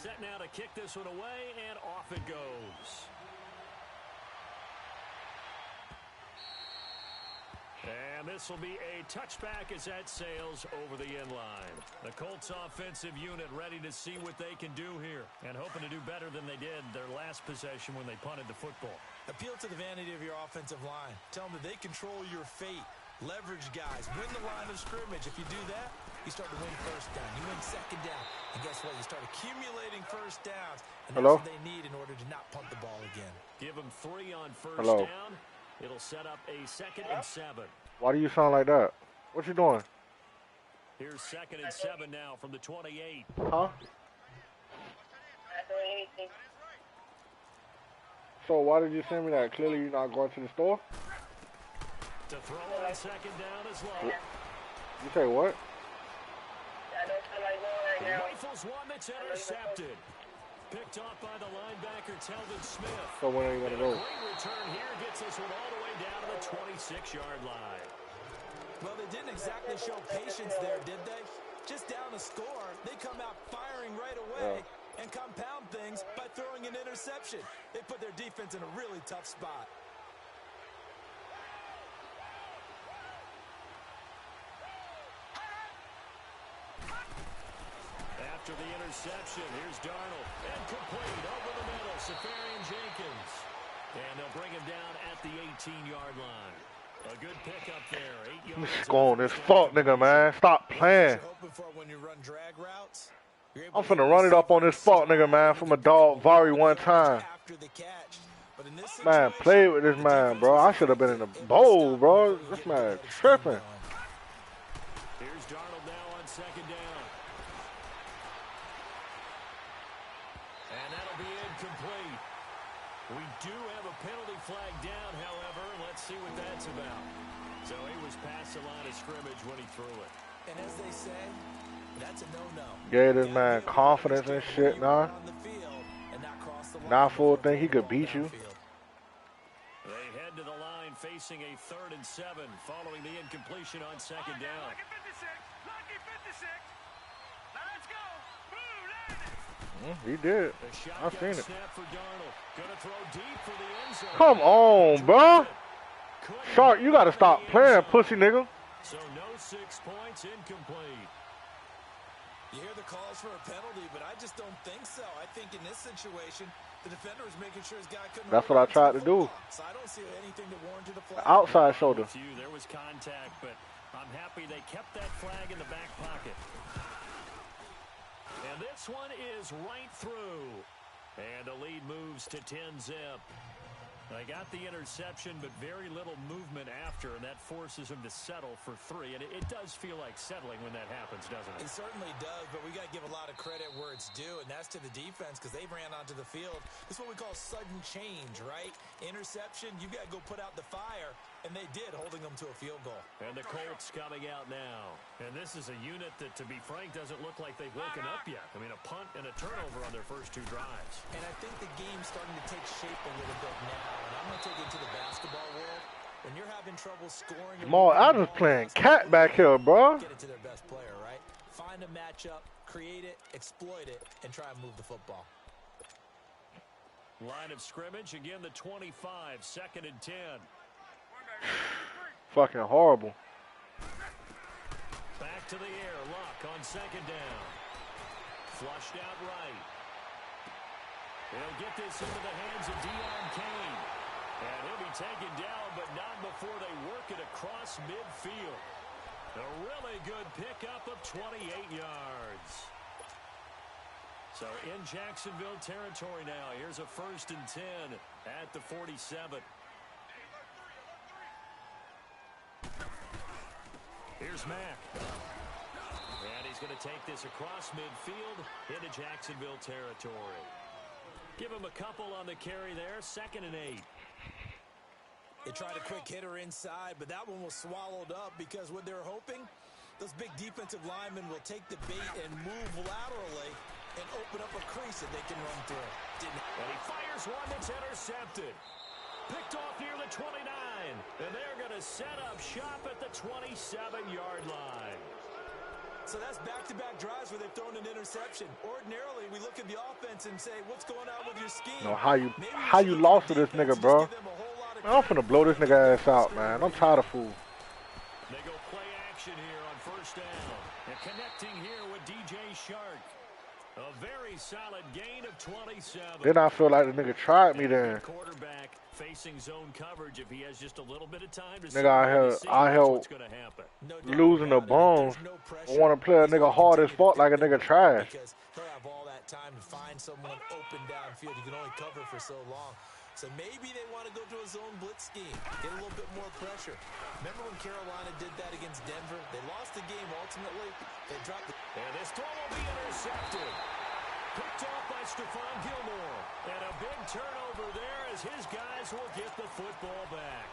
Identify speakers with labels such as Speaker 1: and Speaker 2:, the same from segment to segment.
Speaker 1: Set now to kick this one away, and off it goes. And this will be a touchback as that sails over the end line. The Colts offensive unit ready to see what they can do here and hoping to do better than they did their last possession when they punted the football.
Speaker 2: Appeal to the vanity of your offensive line. Tell them that they control your fate. Leverage guys. Win the line of scrimmage. If you do that, you start to win first down. You win second down. And guess what? You start accumulating first downs. And that's what they need in order to not punt the ball again.
Speaker 1: Give them 3 on first down. It'll set up a 2nd and 7.
Speaker 3: Why do you sound like that? What you doing?
Speaker 1: Here's 2nd and 7 now from the 28.
Speaker 3: Huh? So why did you send me that? Clearly you're not going to the store?
Speaker 1: To throw on 2nd down is low.
Speaker 3: You say what?
Speaker 1: Rifles one that's intercepted. Picked off by the linebacker, Telvin Smith.
Speaker 3: So when are you going to go?
Speaker 1: Great return here gets this one all the way down to the 26-yard line.
Speaker 2: Well, they didn't exactly show patience there, did they? Just down a score, they come out firing right away and compound things by throwing an interception. They put their defense in a really tough spot.
Speaker 1: After the interception, here's Darnold. And complete over the middle, Safarian Jenkins. And they'll bring him down at the 18-yard line. A good pickup there. 8 yards.
Speaker 3: Go on this fuck nigga, man. Stop playing. I'm finna run it up on this fuck nigga, man, from a dog Vari one time. Man, play with this man, bro. I should have been in the bowl, bro. This man tripping.
Speaker 1: Here's Darnold now on 2nd down. And that'll be incomplete. We do have a penalty flag down, however. Let's see what that's about. So he was past the line of scrimmage when he threw it.
Speaker 2: And as they say, that's a no-no.
Speaker 3: Gave this man confidence and shit, nah. Not full thing, he could beat you.
Speaker 1: They head to the line facing a 3rd and 7 following the incompletion on 2nd down.
Speaker 3: He did. I seen it.
Speaker 1: Come
Speaker 3: on, bro. Shark, you gotta stop playing, pussy nigga.
Speaker 1: So no 6 points, incomplete.
Speaker 2: You hear the calls for a penalty, but I just don't think so. I think in this situation, the defender was making sure his guy couldn't.
Speaker 3: That's what I tried to do.
Speaker 2: So I don't see anything that warranted a flag.
Speaker 3: Outside shoulder.
Speaker 1: There was contact, but I'm happy they kept that flag in the back pocket. And this one is right through. And the lead moves to 10-zip. They got the interception, but very little movement after, and that forces him to settle for 3. And it does feel like settling when that happens, doesn't it?
Speaker 2: It certainly does, but we got to give a lot of credit where it's due, and that's to the defense because they ran onto the field. This is what we call sudden change, right? Interception, you got to go put out the fire, and they did, holding them to a field goal.
Speaker 1: And the Colts coming out now. And this is a unit that, to be frank, doesn't look like they've woken up yet. I mean, a punt and a turnover on their first 2 drives.
Speaker 2: And I think the game's starting to take shape a little bit now. And I'm going to take it to the basketball world. When you're having trouble scoring,
Speaker 3: Jamal Adams playing cat back here, bro.
Speaker 2: Get it to their best player, right? Find a matchup, create it, exploit it, and try and move the football.
Speaker 1: Line of scrimmage, again the 25, 2nd and 10.
Speaker 3: Fucking horrible.
Speaker 1: Back to the air, Luck on 2nd down. Flushed out right. They'll get this into the hands of Deion Kane. And he'll be taken down, but not before they work it across midfield. A really good pickup of 28 yards. So in Jacksonville territory now. Here's a 1st and 10 at the 47. Here's Mack. And he's going to take this across midfield into Jacksonville territory. Give him a couple on the carry there. 2nd and 8.
Speaker 2: They tried a quick hitter inside, but that one was swallowed up because what they're hoping, those big defensive linemen will take the bait and move laterally and open up a crease that they can run through.
Speaker 1: And he fires one that's intercepted. Picked off near the 29. And they're going to set up shop at the 27-yard line.
Speaker 2: So that's back-to-back drives where they've thrown an interception. Ordinarily, we look at the offense and say, what's going on with your scheme?
Speaker 3: You know, how you lost to this nigga, bro? Man, I'm finna blow this nigga ass out, man. I'm tired of fools.
Speaker 1: They go play action here on first down. And connecting here with DJ Shark. A very solid gain of 27.
Speaker 3: Then I feel like the nigga tried me then.
Speaker 1: Quarterback facing zone coverage if he has just a little bit of time to
Speaker 3: nigga, I held losing the bones. I want to play a nigga hard as fuck like a nigga trash.
Speaker 2: Because he'll have all that time to find someone open downfield. You can only cover for so long. So maybe they want to go to a zone blitz scheme, get a little bit more pressure. Remember when Carolina did that against Denver? They lost the game ultimately. They dropped the...
Speaker 1: And this throw will be intercepted. Picked off by Stephon Gilmore. And a big turnover there as his guys will get the football back.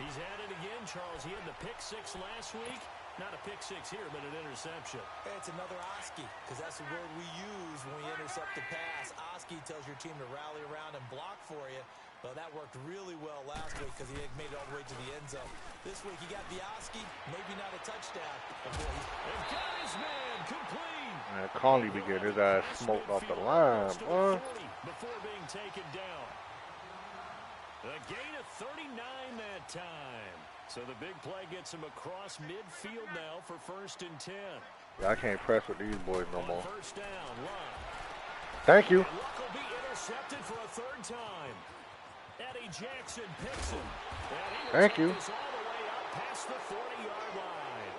Speaker 1: He's at it again, Charles. He had the pick six last week. Not a pick six here, but an interception.
Speaker 2: It's another Oski, because that's the word we use when we intercept the pass. Oski tells your team to rally around and block for you. Well, that worked really well last week because he made it all the way to the end zone. This week he got the Oski, maybe not a touchdown. But boy,
Speaker 1: he's got his man complete.
Speaker 3: Man, Conley be getting his ass smoked off the line, boy.
Speaker 1: Before being taken down. A gain of 39 that time. So the big play gets him across midfield now for 1st and 10.
Speaker 3: Yeah, I can't press with these boys no more.
Speaker 1: First down, Luck.
Speaker 3: Thank you.
Speaker 1: Luck will be intercepted for a 3rd time. Eddie Jackson picks him.
Speaker 3: Thank you.
Speaker 1: All the way up past the 40-yard line.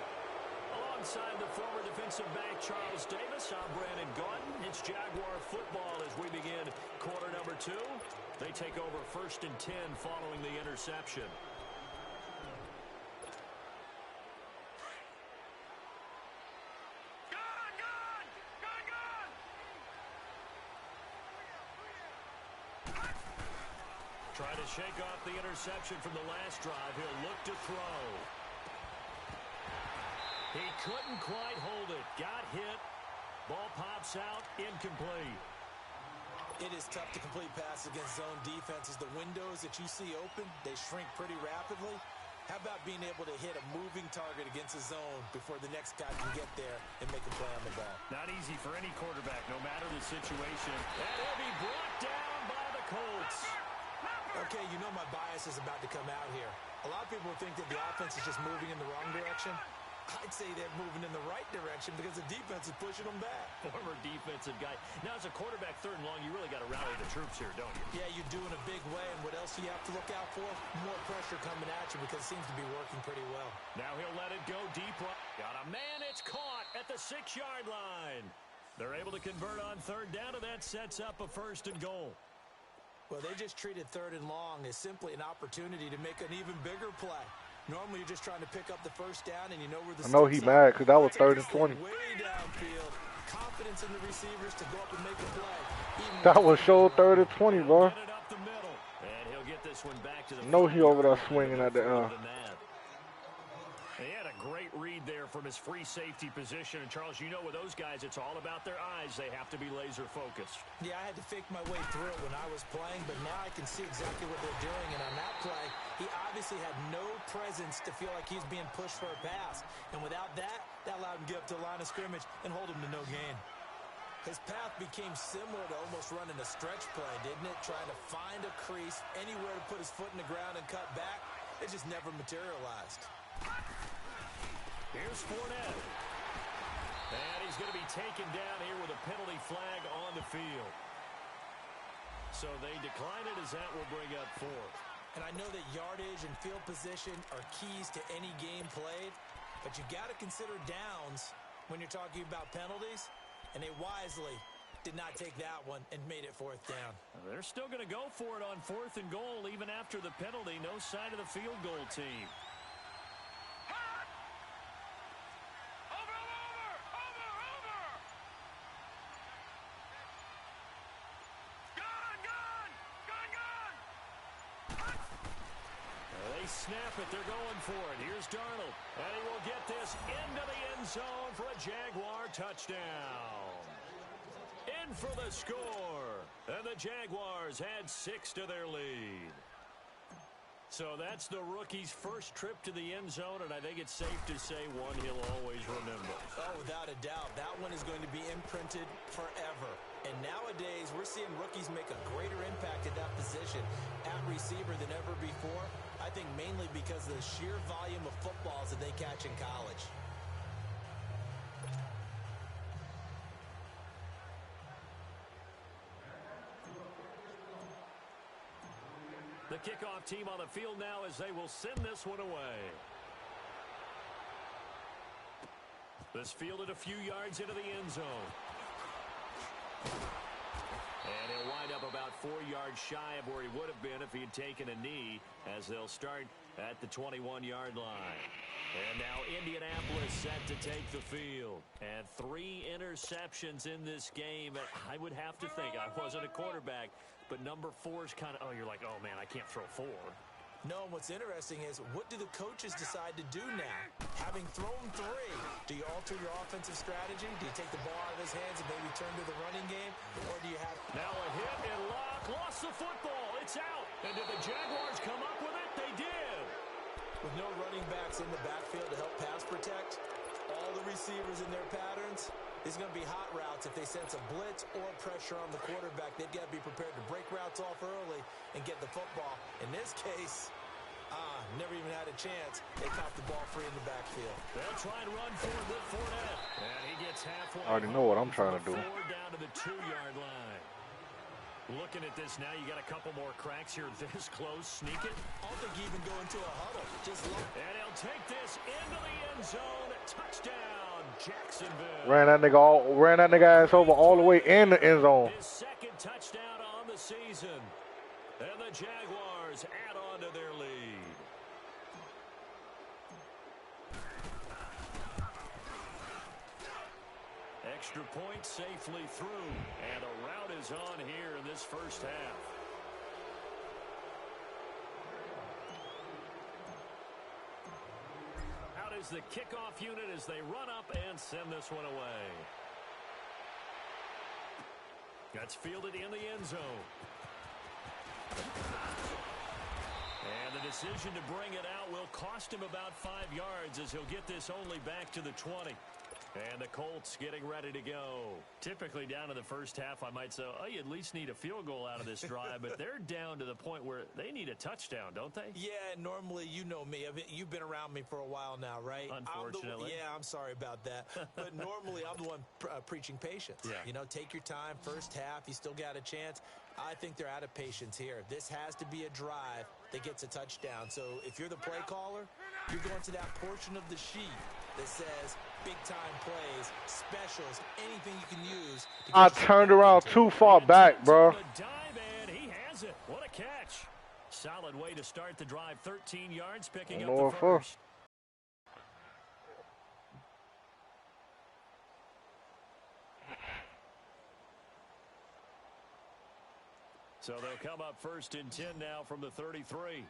Speaker 1: Alongside the former defensive back Charles Davis, I'm Brandon Gaudin. It's Jaguar football as we begin quarter number 2. They take over 1st and 10 following the interception. Try to shake off the interception from the last drive. He'll look to throw. He couldn't quite hold it. Got hit. Ball pops out. Incomplete.
Speaker 2: It is tough to complete passes against zone defenses. The windows that you see open, they shrink pretty rapidly. How about being able to hit a moving target against a zone before the next guy can get there and make a play on the ball?
Speaker 1: Not easy for any quarterback, no matter the situation. And he'll be brought down by the Colts.
Speaker 2: Okay, you know my bias is about to come out here. A lot of people think that the offense is just moving in the wrong direction. I'd say they're moving in the right direction because the defense is pushing them back.
Speaker 1: Former defensive guy. Now, as a quarterback, 3rd and long, you really got to rally the troops here, don't you?
Speaker 2: Yeah, you do in a big way. And what else do you have to look out for? More pressure coming at you because it seems to be working pretty well.
Speaker 1: Now he'll let it go deep. Got a man. It's caught at the 6-yard line. They're able to convert on 3rd down, and that sets up a 1st and goal.
Speaker 2: Well, they just treated 3rd and long as simply an opportunity to make an even bigger play. Normally, you're just trying to pick up the 1st down, and you know where the...
Speaker 3: I know he mad because that was 3rd and 20.
Speaker 2: Way downfield. Confidence in the receivers to go up and make a play.
Speaker 3: That was show 3rd and 20, bro.
Speaker 1: And he'll get this one back to the...
Speaker 3: No, he over there swinging at the...
Speaker 1: He had a great read there from his free safety position. And, Charles, you know with those guys, it's all about their eyes. They have to be laser-focused.
Speaker 2: Yeah, I had to fake my way through it when I was playing, but now I can see exactly what they're doing. And on that play, he obviously had no presence to feel like he's being pushed for a pass. And without that, that allowed him to get up to the line of scrimmage and hold him to no gain. His path became similar to almost running a stretch play, didn't it? Trying to find a crease, anywhere to put his foot in the ground and cut back. It just never materialized.
Speaker 1: Here's Fournette. And he's going to be taken down here with a penalty flag on the field. So they decline it as that will bring up 4th.
Speaker 2: And I know that yardage and field position are keys to any game played, but you got to consider downs when you're talking about penalties, and they wisely did not take that one and made it 4th down.
Speaker 1: They're still going to go for it on 4th and goal even after the penalty. No sign of the field goal team. Snap it, they're going for it. Here's Darnold, and he will get this into the end zone for a Jaguar touchdown. In for the score, and the Jaguars add 6 to their lead. So that's the rookie's first trip to the end zone, and I think it's safe to say one he'll always remember.
Speaker 2: Oh, without a doubt. That one is going to be imprinted forever. And nowadays, we're seeing rookies make a greater impact at that position at receiver than ever before. I think mainly because of the sheer volume of footballs that they catch in college.
Speaker 1: The kickoff team on the field now as they will send this one away. This fielded a few yards into the end zone. And he'll wind up about 4 yards shy of where he would have been if he had taken a knee, as they'll start at the 21-yard line. And now Indianapolis set to take the field. And 3 interceptions in this game. I would have to think, I wasn't a quarterback, but number 4 is kind of, oh, you're like, oh, man, I can't throw 4.
Speaker 2: No, and what's interesting is, what do the coaches decide to do now? Having thrown 3, do you alter your offensive strategy? Do you take the ball out of his hands and maybe turn to the running game? Or do you have...
Speaker 1: Now a hit and lock, lost the football, it's out. And did the Jaguars come up with it? They did.
Speaker 2: With no running backs in the backfield to help pass protect, all the receivers in their patterns, these are going to be hot routes. If they sense a blitz or pressure on the quarterback, they've got to be prepared to break routes off early and get the football. In this case, never even had a chance. They caught the ball free in the backfield.
Speaker 1: They'll try and run forward with Fournette. And he gets halfway.
Speaker 3: I already know what I'm trying to do.
Speaker 1: 4 down to the 2-yard line. Looking at this now, you got a couple more cracks here this close. Sneak it.
Speaker 2: I don't think you even go into a huddle. Just look.
Speaker 1: And he'll take this into the end zone. Touchdown, Jacksonville.
Speaker 3: Ran that nigga ass over all the way in the end zone.
Speaker 1: His second touchdown on the season. And the Jaguars add on to their lead. Extra point safely through. And a rout is on here in this first half. Out is the kickoff unit as they run up and send this one away. That's fielded in the end zone. And the decision to bring it out will cost him about 5 yards as he'll get this only back to the 20. And the Colts getting ready to go. Typically down in the first half, I might say, oh, you at least need a field goal out of this drive. But they're down to the point where they need a touchdown, don't they?
Speaker 2: Yeah, normally, you know me. You've been around me for a while now, right?
Speaker 1: Unfortunately.
Speaker 2: I'm sorry about that. But normally, I'm the one preaching patience.
Speaker 1: Yeah.
Speaker 2: You know, take your time. First half, you still got a chance. I think they're out of patience here. This has to be a drive that gets a touchdown. So if you're the play caller, you're going to that portion of the sheet that says big-time plays, specials, anything you can use.
Speaker 3: I turned around too far back, bro.
Speaker 1: Dive, and he has it. What a catch. Solid way to start the drive. 13 yards, picking up the first. So they'll come up 1st and 10 now from the 33.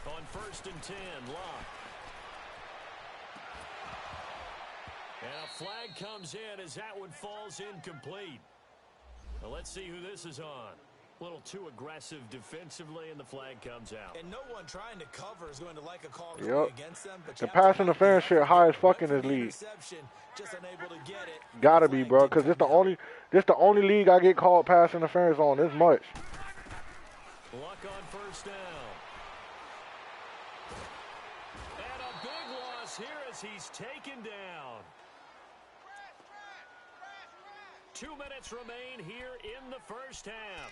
Speaker 1: On 1st and 10, Locke. And a flag comes in as that one falls incomplete. Well, let's see who this is on. A little too aggressive defensively, and the flag comes out.
Speaker 2: And no one trying to cover is going to like a call going against them. But
Speaker 3: the pass interference shit high as fuck in this league.
Speaker 2: Just unable to get it.
Speaker 3: Gotta be, bro, because it's the only league I get called pass interference on this much.
Speaker 1: Luck on 1st down. And a big loss here as he's taken down. 2 minutes remain here in the first half.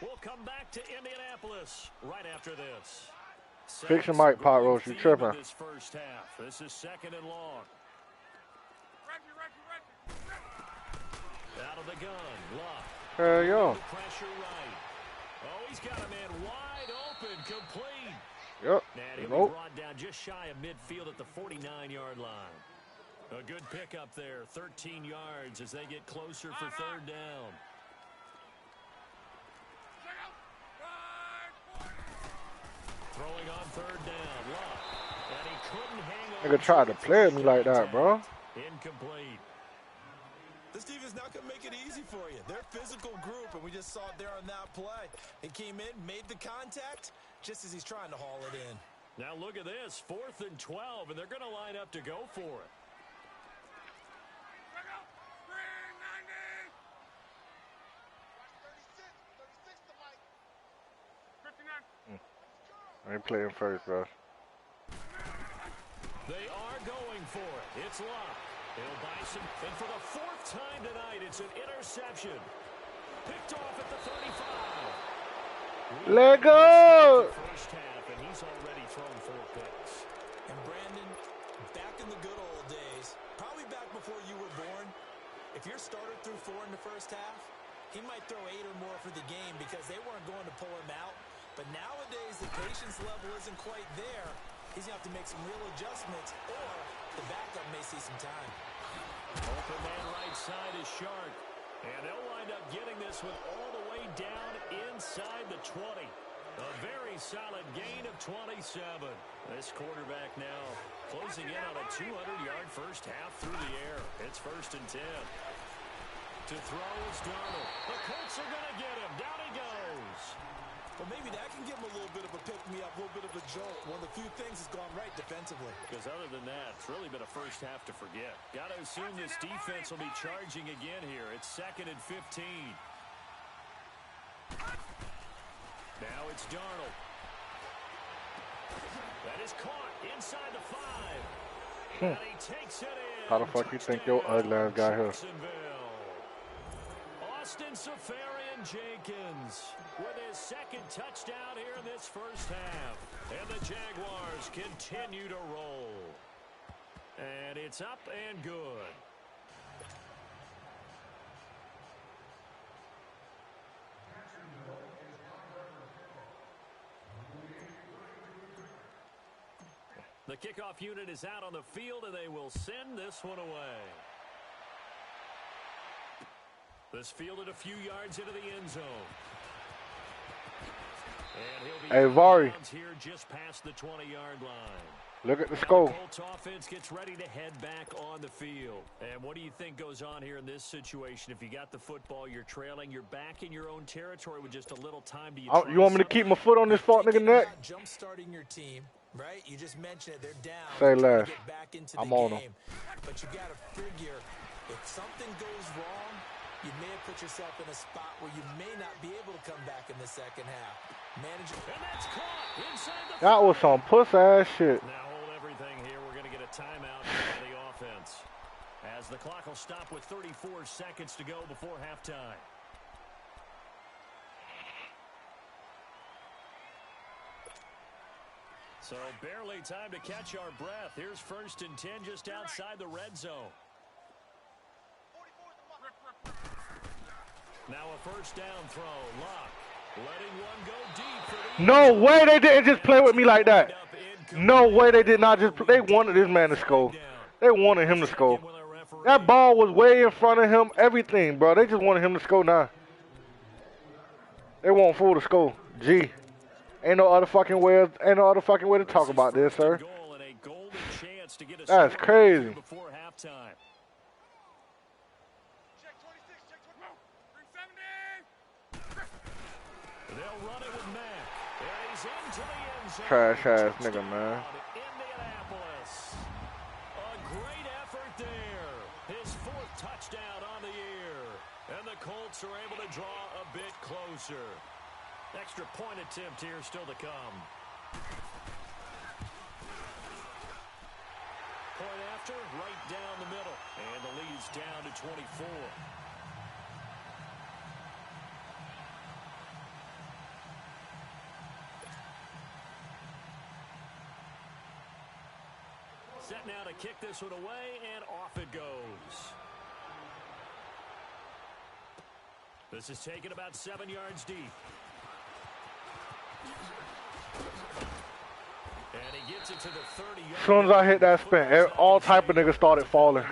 Speaker 1: We'll come back to Indianapolis right after this.
Speaker 3: Fix your mic, Pot Roast. You tripping.
Speaker 1: This first half. This is 2nd and long. Out of the gun. Luck.
Speaker 3: Hell yeah.
Speaker 1: Pressure right. Oh, he's got a man wide open. Complete.
Speaker 3: Yep.
Speaker 1: And he'll be brought down just shy of midfield at the 49-yard line. A good pickup there, 13 yards as they get closer for 3rd down. Throwing on 3rd down, Luck. And he couldn't hang on.
Speaker 3: Nigga tried to play me like that, bro.
Speaker 1: Incomplete.
Speaker 2: This defense not going to make it easy for you. They're a physical group, and we just saw it there on that play. He came in, made the contact, just as he's trying to haul it in.
Speaker 1: Now look at this, 4th and 12, and they're going to line up to go for it.
Speaker 3: I ain't playing first, bro.
Speaker 1: They are going for it. It's locked. He'll buy some. And for the 4th time tonight, it's an interception. Picked off at the 35.
Speaker 3: Let go!
Speaker 1: First half, and he's already thrown 4 picks.
Speaker 2: And Brandon, back in the good old days, probably back before you were born, if your starter threw 4 in the first half, he might throw 8 or more for the game because they weren't going to pull him out. But nowadays, the patience level isn't quite there. He's going to have to make some real adjustments, or the backup may see some time.
Speaker 1: Open man right side is Shark. And they'll wind up getting this one all the way down inside the 20. A very solid gain of 27. This quarterback now closing in on a 200-yard first half through the air. It's 1st and 10. To throw is Darnold. The Colts are going to get him. Down he goes.
Speaker 2: Well, maybe that can give him a little bit of a pick-me-up, a little bit of a jolt. One of the few things that's gone right defensively.
Speaker 1: Because other than that, it's really been a first half to forget. Got to assume this defense will be charging again here. It's 2nd and 15. Now it's Darnold. That is caught inside the 5. And he takes it in.
Speaker 3: How the fuck you think your ugly ass got here?
Speaker 1: Austin Seferian-Jenkins with his 2nd touchdown here in this first half. And the Jaguars continue to roll. And it's up and good. The kickoff unit is out on the field, and they will send this one away. This fielded a few yards into the end zone. And he'll be
Speaker 3: hey, Vari.
Speaker 1: Here just past the 20-yard line.
Speaker 3: Look at the score.
Speaker 1: The Colts offense gets ready to head back on the field. And what do you think goes on here in this situation? If you got the football, you're trailing, you're back in your own territory with just a little time to
Speaker 3: You want me to keep my foot on this fuck nigga neck?
Speaker 2: Jump starting your team, right? You just mentioned it. They're down.
Speaker 3: Say less.
Speaker 2: Get back into
Speaker 3: I'm
Speaker 2: the
Speaker 3: on
Speaker 2: game.
Speaker 3: them.
Speaker 2: But you got to figure if something goes wrong, you may have put yourself in a spot where you may not be able to come back in the second half.
Speaker 1: And that's caught inside the
Speaker 3: That was some puss ass shit.
Speaker 1: Now hold everything here. We're going to get a timeout by the offense. As the clock will stop with 34 seconds to go before halftime. So barely time to catch our breath. Here's 1st and 10 just outside the red zone. Now a first down throw. Lock. Letting one go deep for the
Speaker 3: No way they didn't just play with me like that. No way they did not just play. They wanted this man to score. They wanted him to score. That ball was way in front of him. Everything, bro. They just wanted him to score now. They want full to score. Gee. Ain't no other fucking way to talk about this, sir. That's crazy.
Speaker 1: They'll run it with Mack. And he's into the end zone.
Speaker 3: Trash ass nigga, man.
Speaker 1: Indianapolis. A great effort there. His 4th touchdown on the year. And the Colts are able to draw a bit closer. Extra point attempt here still to come. Point after, right down the middle. And the lead's down to 24. Set now to kick this one away, and off it goes. This is taken about 7 yards deep. And he gets it to the 30-yard.
Speaker 3: As soon as I hit that spin, all type of niggas started falling.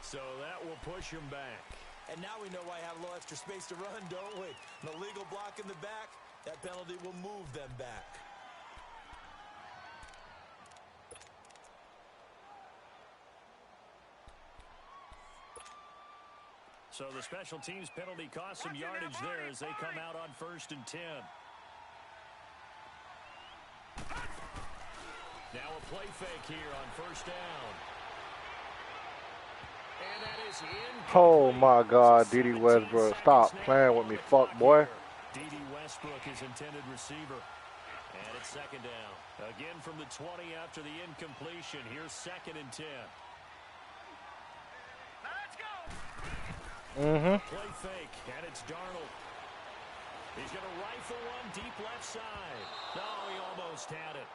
Speaker 1: So that will push him back.
Speaker 2: And now we know why I have a little extra space to run, don't we? An illegal block in the back, that penalty will move them back.
Speaker 1: So the special teams penalty cost some yardage there as they come out on 1st and 10. Now a play fake here on 1st down. And that is incomplete.
Speaker 3: Oh my God, D.D. Westbrook, stop playing with me, fuck boy.
Speaker 1: D.D. Westbrook is intended receiver. And it's 2nd down. Again from the 20 after the incompletion. Here's 2nd and 10. Let's go. Play fake, and it's Darnold. He's going to rifle one deep left side. No, he almost had it.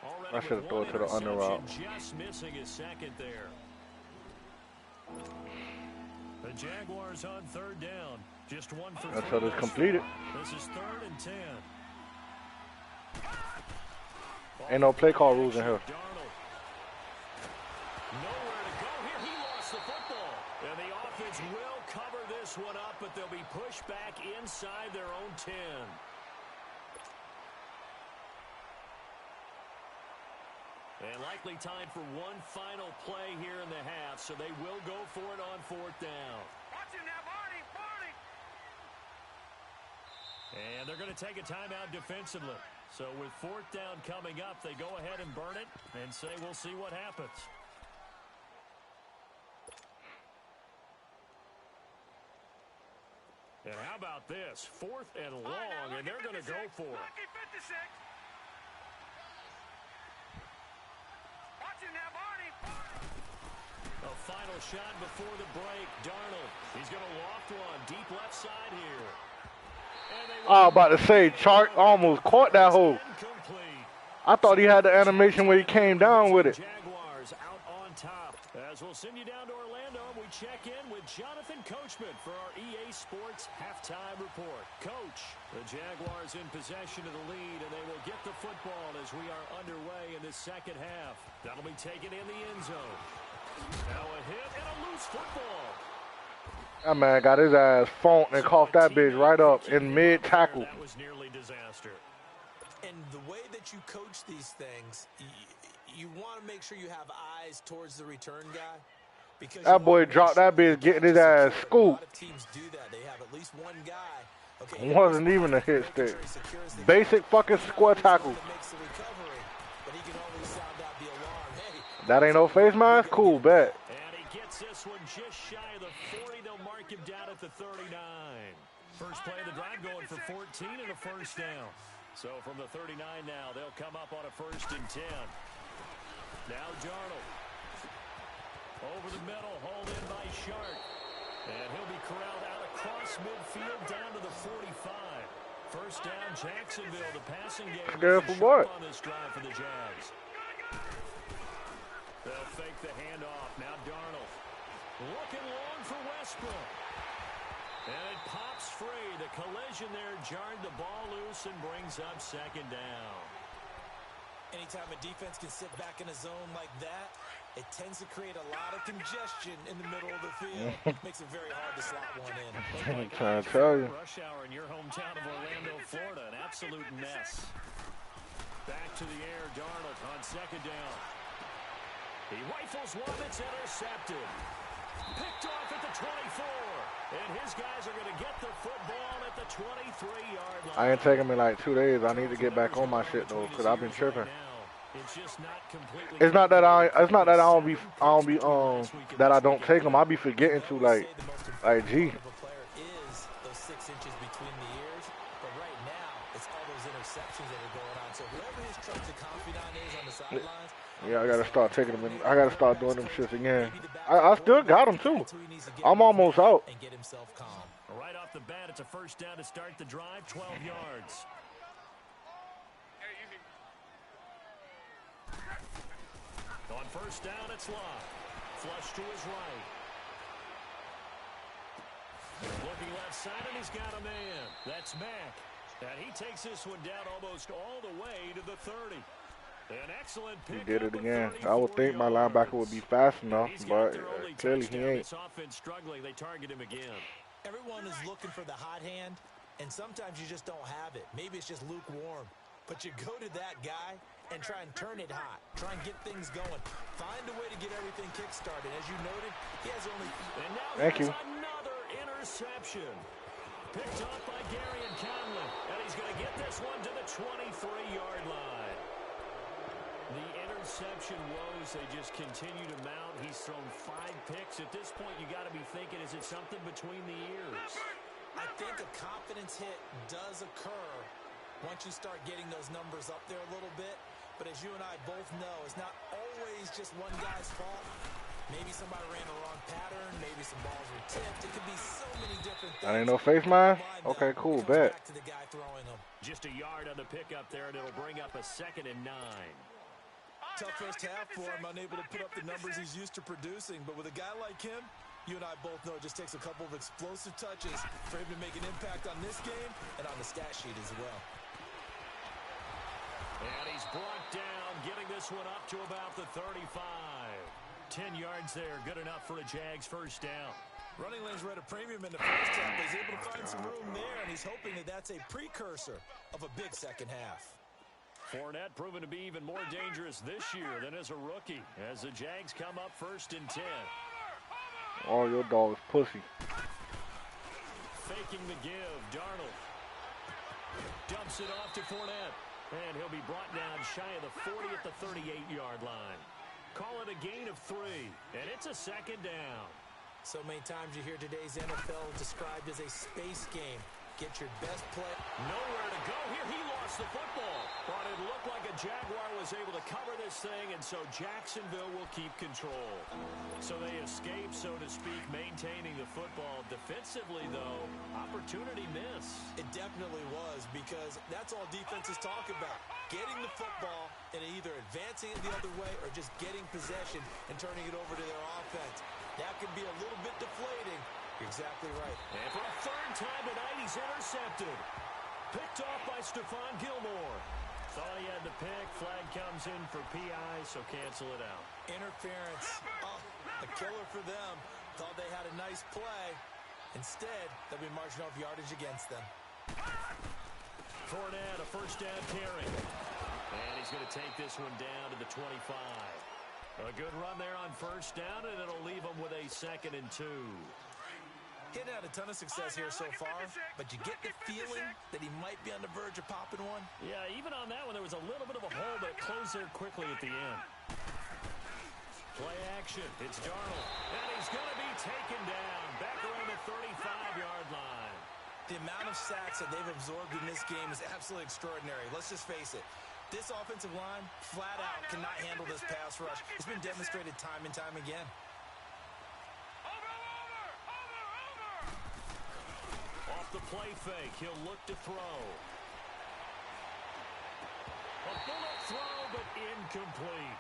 Speaker 1: Already
Speaker 3: I should have thrown it to the under route.
Speaker 1: Just missing his 2nd there. The Jaguars on 3rd down. Just 1 for 3.
Speaker 3: That's how this completed.
Speaker 1: This is 3rd and 10.
Speaker 3: Ain't no play call rules in here.
Speaker 1: Darnold. Nowhere to go here. He lost the football. And the offense will cover this one up, but they'll be pushed back inside their own 10. And likely time for one final play here in the half, so they will go for it on 4th down. Watch him now, Barney. And they're going to take a timeout defensively. So with 4th down coming up, they go ahead and burn it and say we'll see what happens. And how about this? 4th and long, and they're going to go for it. A final shot before the break. Darnold, he's going to loft one deep left side here.
Speaker 3: I was about to say, Chark almost caught that hole. I thought he had the animation where he came down with it.
Speaker 1: Jaguars out on top. As we'll send you down to Orlando, we check in with Jonathan Coachman for our EA Sports halftime report. Coach, the Jaguars in possession of the lead, and they will get the football as we are underway in this 2nd half. That'll be taken in the end zone. Now a hit and a loose football.
Speaker 3: That man got his ass funked and coughed that bitch right up in mid-tackle.
Speaker 1: That was nearly disaster.
Speaker 2: And the way that you coach these things, you want to make sure you have eyes towards the return guy. Because
Speaker 3: that boy dropped that bitch getting his ass scooped.
Speaker 2: A lot of teams do that. They have at least one guy. Okay,
Speaker 3: wasn't even a hit stick. Basic fucking square tackle. That ain't no face mask? Cool, bet.
Speaker 1: And he gets this one just shy of the 40. They'll mark him down at the 39. First play of the drive going for 14 and a 1st down. So from the 39 now, they'll come up on a 1st and 10. Now Darnold. Over the middle, hauled in by Sharp. And he'll be corralled out across midfield down to the 45. 1st down, Jacksonville. The passing game
Speaker 3: scared for what?
Speaker 1: on this drive for the Jags. They'll fake the handoff. Now Darnold. Looking long for Westbrook. And it pops free. The collision there jarred the ball loose and brings up 2nd down.
Speaker 2: Anytime a defense can sit back in a zone like that, it tends to create a lot of congestion in the middle of the field. Makes it very hard to slot one in.
Speaker 3: I'm trying to tell you.
Speaker 1: Rush hour in your hometown of Orlando, Florida. An absolute mess. Back to the air, Darnold on 2nd down. He rifles one that's intercepted. Picked off at the 24. And his guys are going to get the football at the 23-yard line.
Speaker 3: I ain't taking me like 2 days. I need to get back on my shit though, cause I've been tripping.
Speaker 1: It's just not completely.
Speaker 3: It's not that I don't take them. I be forgetting to like G.
Speaker 2: Those 6 inches between the ears, but right now it's all those interceptions that are going on. So whoever his trusted confidant is on the sidelines.
Speaker 3: Yeah, I gotta start taking them. I gotta start doing them shits again. I still got them too. I'm almost out.
Speaker 2: And get himself calm.
Speaker 1: Right off the bat, it's a 1st down to start the drive, 12 yards. On 1st down, it's Locke. Flush to his right. Looking left side, and he's got a man. That's Mack. And he takes this one down almost all the way to the 30. An excellent pick.
Speaker 3: He did it again. I would think my linebacker would be fast enough, but clearly he ain't.
Speaker 1: This offense struggling. They target him again.
Speaker 2: Everyone is looking for the hot hand, and sometimes you just don't have it. Maybe it's just lukewarm. But you go to that guy and try and turn it hot. Try and get things going. Find a way to get everything kick-started. As you noted, he has only...
Speaker 3: Thank you.
Speaker 1: Another interception. Picked off by Gary and Conlon. And he's going to get this one to the 23-yard line. The interception woes, they just continue to mount. He's thrown 5 picks. At this point, you got to be thinking, is it something between the ears?
Speaker 2: I think a confidence hit does occur once you start getting those numbers up there a little bit. But as you and I both know, it's not always just one guy's fault. Maybe somebody ran the wrong pattern. Maybe some balls were tipped. It could be so many different things.
Speaker 3: That ain't no face mine? Okay, cool, bet.
Speaker 2: Back to the guy throwing them.
Speaker 1: Just a yard on the pickup there, and it'll bring up a 2nd and 9.
Speaker 2: Tough first half for him, unable to put up the numbers he's used to producing. But with a guy like him, you and I both know it just takes a couple of explosive touches for him to make an impact on this game and on the stat sheet as well.
Speaker 1: And he's brought down, getting this one up to about the 35. 10 yards there, good enough for a Jags first down.
Speaker 2: Running lanes were at a premium in the first half, but he's able to find some room there, and he's hoping that that's a precursor of a big second half.
Speaker 1: Fournette proven to be even more dangerous this year than as a rookie, as the Jags come up 1st and 10.
Speaker 3: Oh, your dog is pussy.
Speaker 1: Faking the give, Darnold. Dumps it off to Fournette, and he'll be brought down shy of the 40 at the 38-yard line. Call it a gain of 3, and it's a 2nd down.
Speaker 2: So many times you hear today's NFL described as a space game. Get your best play.
Speaker 1: Nowhere to go here. He lost the football. But it looked like a Jaguar was able to cover this thing, and so Jacksonville will keep control. So they escape, so to speak, maintaining the football. Defensively, though, opportunity miss.
Speaker 2: It definitely was, because that's all defenses talk about. Getting the football and either advancing it the other way or just getting possession and turning it over to their offense. That can be a little bit deflating. You're exactly right.
Speaker 1: And for a 3rd time tonight, he's intercepted. Picked off by Stephon Gilmore. Thought he had the pick. Flag comes in for PI, so cancel it out.
Speaker 2: Interference. Oh, a killer for them. Thought they had a nice play. Instead, they'll be marching off yardage against them.
Speaker 1: Fournette, a first down carry. And he's going to take this one down to the 25. A good run there on first down, and it'll leave him with a 2nd and 2.
Speaker 2: Getting had a ton of success here so far, but you get the feeling that he might be on the verge of popping one.
Speaker 1: Yeah, even on that one, there was a little bit of a hole, but it closed there quickly at the end. Play action. It's Darnold. And he's going to be taken down back around the 35-yard line.
Speaker 2: The amount of sacks that they've absorbed in this game is absolutely extraordinary. Let's just face it. This offensive line, flat out, cannot handle this pass rush. It's been demonstrated time and time again.
Speaker 1: Off the play fake, he'll look to throw. A bullet throw, but incomplete.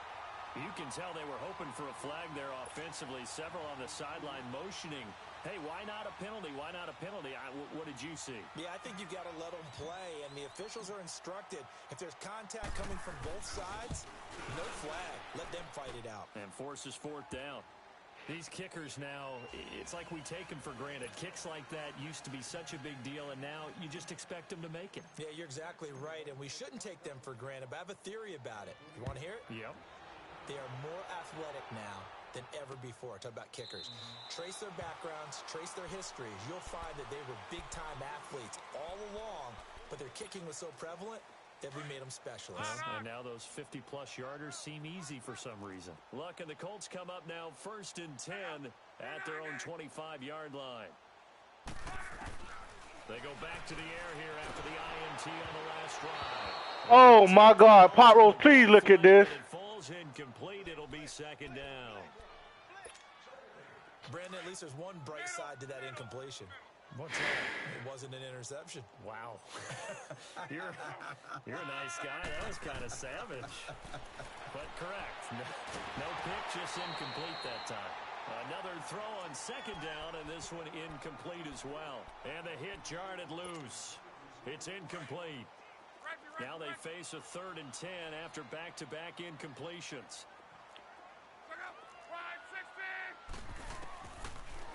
Speaker 1: You can tell they were hoping for a flag there offensively. Several on the sideline motioning. Hey, why not a penalty? Why not a penalty? What did you see?
Speaker 2: Yeah, I think you've got to let them play, and the officials are instructed. If there's contact coming from both sides, no flag. Let them fight it out.
Speaker 1: And forces 4th down. These kickers now, it's like we take them for granted. Kicks like that used to be such a big deal, and now you just expect them to make it.
Speaker 2: Yeah, you're exactly right, and we shouldn't take them for granted, but I have a theory about it. You want to hear it?
Speaker 1: Yep.
Speaker 2: They are more athletic now than ever before. Talk about kickers. Trace their backgrounds, trace their histories. You'll find that they were big-time athletes all along, but their kicking was so prevalent that we made them specialists.
Speaker 1: And now those 50-plus yarders seem easy for some reason. Look, and the Colts come up now 1st and 10 at their own 25-yard line. They go back to the air here after the INT on the last drive.
Speaker 3: Oh, my God. Pot Roast, please look at this.
Speaker 1: It falls incomplete. It'll be 2nd down.
Speaker 2: Brandon, at least there's one bright side to that incompletion.
Speaker 1: What's that?
Speaker 2: It wasn't an interception.
Speaker 1: Wow. You're a nice guy. That was kind of savage. But correct. No pick, just incomplete that time. Another throw on 2nd down, and this one incomplete as well. And the hit jarred it loose. It's incomplete. Now they face a 3rd and 10 after back-to-back incompletions.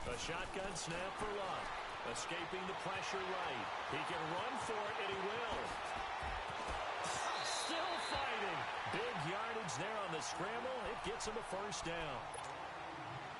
Speaker 1: A shotgun snap for Luck. Escaping the pressure right. He can run for it, and he will. Still fighting. Big yardage there on the scramble. It gets him a 1st down.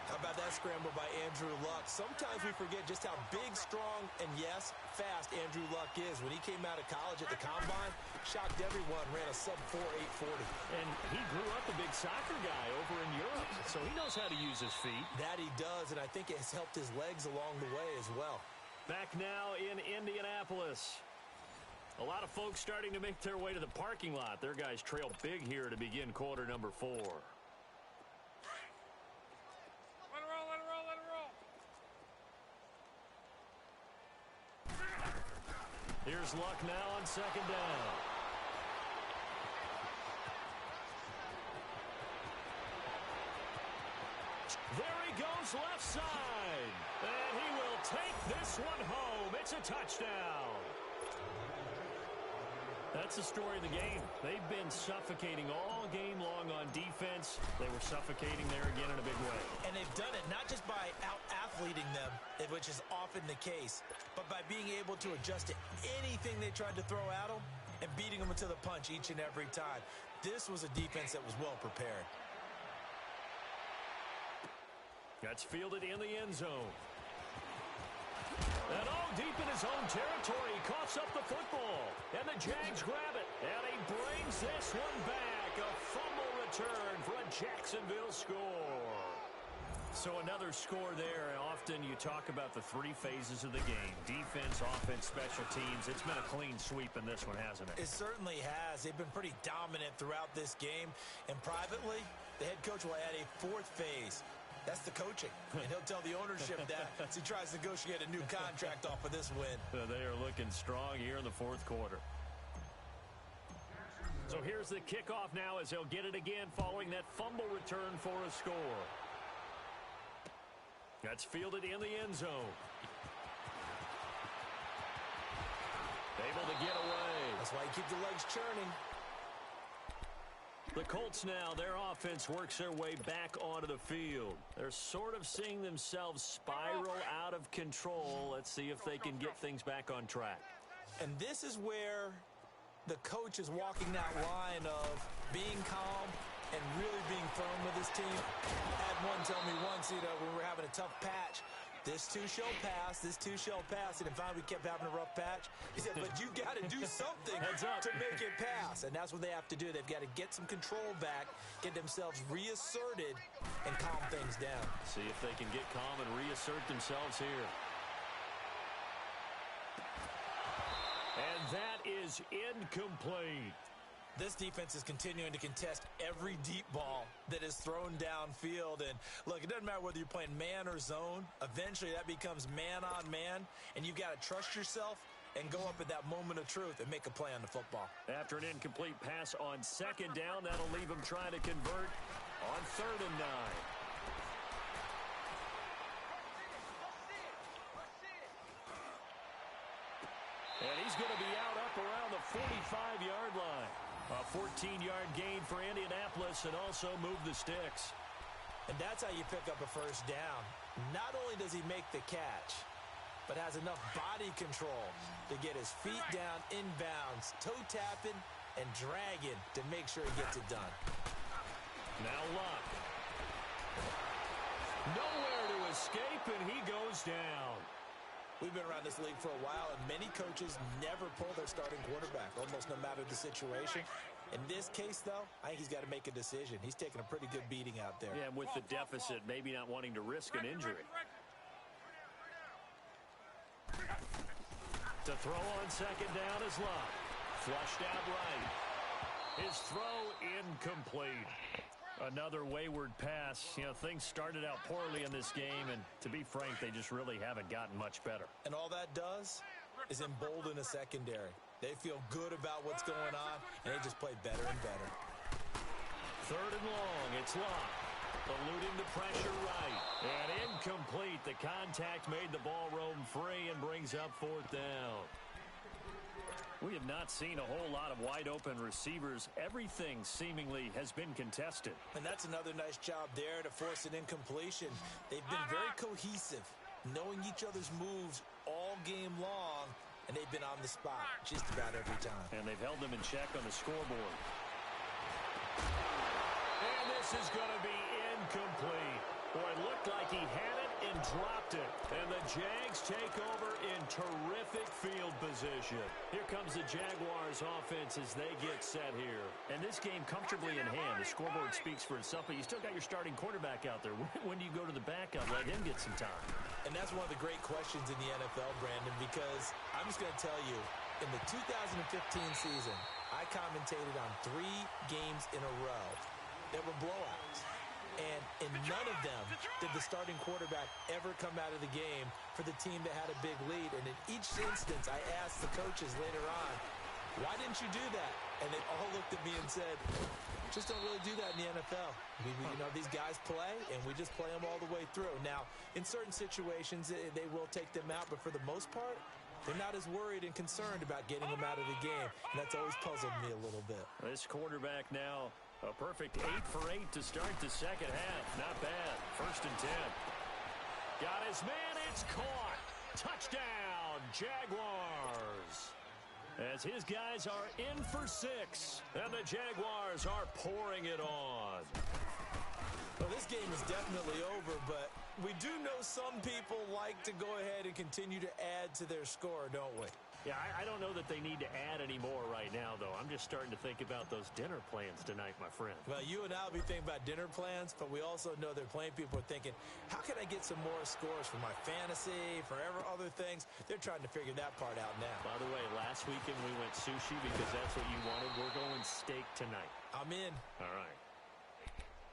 Speaker 2: How about that scramble by Andrew Luck? Sometimes we forget just how big, strong, and yes, fast Andrew Luck is. When he came out of college at the Combine, shocked everyone, ran a sub-4 840.
Speaker 1: And he grew up a big soccer guy over in Europe, so he knows how to use his feet.
Speaker 2: That he does, and I think it has helped his legs along the way as well.
Speaker 1: Back now in Indianapolis. A lot of folks starting to make their way to the parking lot. Their guys trail big here to begin quarter number 4. Here's Luck now on second down. There he goes left side. And he will take this one home. It's a touchdown. That's the story of the game. They've been suffocating all game long on defense. They were suffocating there again in a big way.
Speaker 2: And they've done it not just by out-athleting them, which is often the case, but by being able to adjust to anything they tried to throw at them and beating them to the punch each and every time. This was a defense that was well prepared.
Speaker 1: That's fielded in the end zone. And deep in his own territory, he coughs up the football. And the Jags grab it. And he brings this one back. A fumble return for a Jacksonville score. So another score there. Often you talk about the 3 phases of the game. Defense, offense, special teams. It's been a clean sweep in this one, hasn't it?
Speaker 2: It certainly has. They've been pretty dominant throughout this game. And privately, the head coach will add a 4th phase. That's the coaching. And he'll tell the ownership that as he tries to negotiate a new contract off of this win.
Speaker 1: They are looking strong here in the 4th quarter. So here's the kickoff now as they'll get it again following that fumble return for a score. That's fielded in the end zone. Able to get away.
Speaker 2: That's why you keep the legs churning.
Speaker 1: The Colts now, their offense works their way back onto the field. They're sort of seeing themselves spiral out of control. Let's see if they can get things back on track.
Speaker 2: And this is where the coach is walking that line of being calm and really being firm with his team. I had one tell me once, when we were having a tough patch, this too shall pass, this too shall pass. And finally we kept having a rough patch. He said, but you got to do something to make it pass. And that's what they have to do. They've got to get some control back, get themselves reasserted, and calm things down.
Speaker 1: See if they can get calm and reassert themselves here. And that is incomplete.
Speaker 2: This defense is continuing to contest every deep ball that is thrown downfield. And, look, it doesn't matter whether you're playing man or zone. Eventually, that becomes man-on-man, and you've got to trust yourself and go up at that moment of truth and make a play on the football.
Speaker 1: After an incomplete pass on second down, that'll leave him trying to convert on 3rd and 9. And he's going to be out up around the 45-yard line. A 14-yard gain for Indianapolis and also move the sticks.
Speaker 2: And that's how you pick up a first down. Not only does he make the catch, but has enough body control to get his feet down inbounds, toe tapping and dragging to make sure he gets it done.
Speaker 1: Now Luck. Nowhere to escape, and he goes down.
Speaker 2: We've been around this league for a while, and many coaches never pull their starting quarterback, almost no matter the situation. In this case, though, I think he's got to make a decision. He's taking a pretty good beating out there.
Speaker 1: Yeah, and with the deficit, maybe not wanting to risk an injury. To throw on second down is Luck. Flushed out right. His throw incomplete. Another wayward pass. Things started out poorly in this game, and to be frank, they just really haven't gotten much better.
Speaker 2: And all that does is embolden a secondary. They feel good about what's going on, and they just play better and better.
Speaker 1: 3rd and long, it's Luck. Eluding the pressure right. And incomplete. The contact made the ball roam free and brings up 4th down. We have not seen a whole lot of wide-open receivers. Everything seemingly has been contested.
Speaker 2: And that's another nice job there to force an incompletion. They've been very cohesive, knowing each other's moves all game long, and they've been on the spot just about every time.
Speaker 1: And they've held them in check on the scoreboard. And this is going to be incomplete. Boy, it looked like he had it and dropped it. And the Jags take over in terrific field position. Here comes the Jaguars offense as they get set here. And this game comfortably in hand. The scoreboard speaks for itself, but you still got your starting quarterback out there. When do you go to the backup? Let him get some time.
Speaker 2: And that's one of the great questions in the NFL, Brandon, because I'm just going to tell you, in the 2015 season, I commentated on 3 games in a row that were blowouts. And in none of them did the starting quarterback ever come out of the game for the team that had a big lead. And in each instance, I asked the coaches later on, why didn't you do that? And they all looked at me and said, just don't really do that in the NFL. These guys play, and we just play them all the way through. Now, in certain situations, they will take them out, but for the most part, they're not as worried and concerned about getting them out of the game. And that's always puzzled me a little bit.
Speaker 1: This quarterback now, a perfect 8 for 8 to start the second half. Not bad. 1st and 10. Got his man. It's caught. Touchdown, Jaguars. As his guys are in for 6. And the Jaguars are pouring it on.
Speaker 2: Well, this game is definitely over, but we do know some people like to go ahead and continue to add to their score, don't we?
Speaker 1: Yeah, I don't know that they need to add any more right now, though. I'm just starting to think about those dinner plans tonight, my friend.
Speaker 2: Well, you and I will be thinking about dinner plans, but we also know they're playing people are thinking, how can I get some more scores for my fantasy, for other things? They're trying to figure that part out now.
Speaker 1: By the way, last weekend we went sushi because that's what you wanted. We're going steak tonight.
Speaker 2: I'm in.
Speaker 1: All right.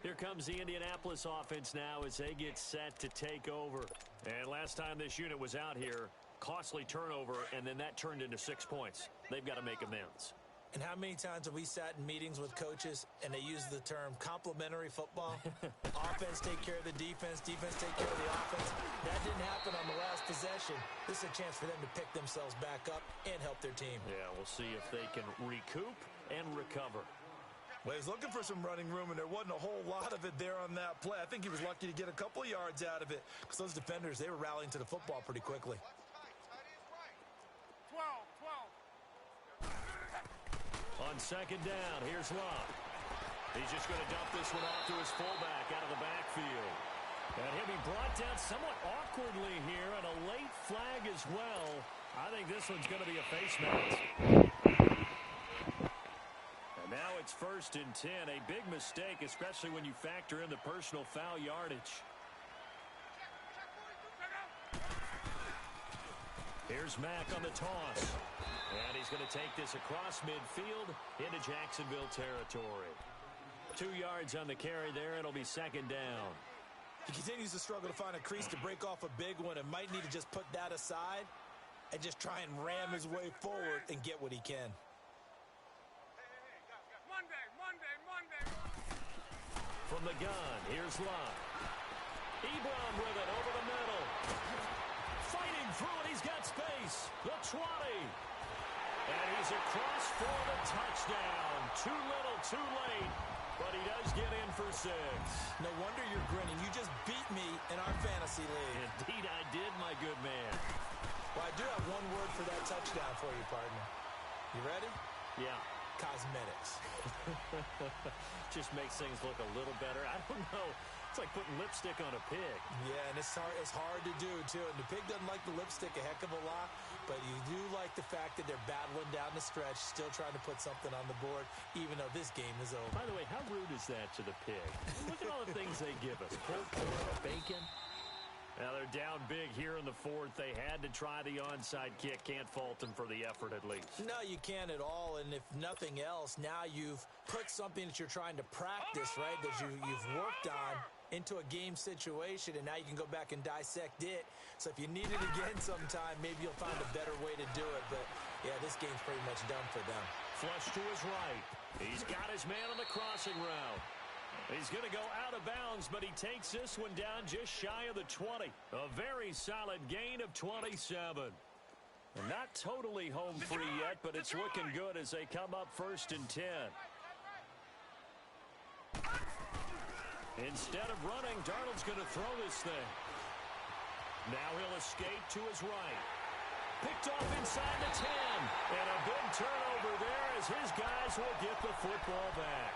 Speaker 1: Here comes the Indianapolis offense now as they get set to take over. And last time this unit was out here, costly turnover, and then that turned into 6 points. They've got to make amends.
Speaker 2: And how many times have we sat in meetings with coaches and they use the term complementary football? Offense take care of the defense, defense take care of the offense. That didn't happen on the last possession. This is a chance for them to pick themselves back up and help their team.
Speaker 1: Yeah, we'll see if they can recoup and recover.
Speaker 2: Well, he was looking for some running room, and there wasn't a whole lot of it there on that play. I think he was lucky to get a couple of yards out of it because those defenders, they were rallying to the football pretty quickly.
Speaker 1: 12. On 2nd down, here's Love. He's just going to dump this one off to his fullback out of the backfield. And he'll be brought down somewhat awkwardly here, and a late flag as well. I think this one's going to be a face mask. Now it's 1st and 10, a big mistake, especially when you factor in the personal foul yardage. Here's Mack on the toss. And he's going to take this across midfield into Jacksonville territory. 2 yards on the carry there. It'll be 2nd down.
Speaker 2: He continues to struggle to find a crease to break off a big one and might need to just put that aside and just try and ram his way forward and get what he can.
Speaker 1: From the gun, here's Love. Ebron with it over the middle. Fighting through it, he's got space. The 20. And he's across for the touchdown. Too little, too late. But he does get in for 6.
Speaker 2: No wonder you're grinning. You just beat me in our fantasy league.
Speaker 1: Indeed I did, my good man.
Speaker 2: Well, I do have one word for that touchdown for you, partner. You ready?
Speaker 1: Yeah.
Speaker 2: Cosmetics.
Speaker 1: Just makes things look a little better. I don't know. It's like putting lipstick on a pig.
Speaker 2: Yeah, and it's hard to do, too. And the pig doesn't like the lipstick a heck of a lot, but you do like the fact that they're battling down the stretch, still trying to put something on the board, even though this game is over.
Speaker 1: By the way, how rude is that to the pig? Look at all the things they give us. Pork, bacon. Now they're down big here in the 4th. They had to try the onside kick. Can't fault them for the effort at least.
Speaker 2: No, you can't at all. And if nothing else, now you've put something that you're trying to practice, right, that you've worked on into a game situation, and now you can go back and dissect it. So if you need it again sometime, maybe you'll find a better way to do it. But, yeah, this game's pretty much done for them.
Speaker 1: Flush to his right. He's got his man on the crossing route. He's going to go out of bounds, but he takes this one down just shy of the 20. A very solid gain of 27. And not totally home free yet, but it's looking good as they come up 1st and 10. Instead of running, Darnold's going to throw this thing. Now he'll escape to his right. Picked off inside the 10. And a big turnover there as his guys will get the football back.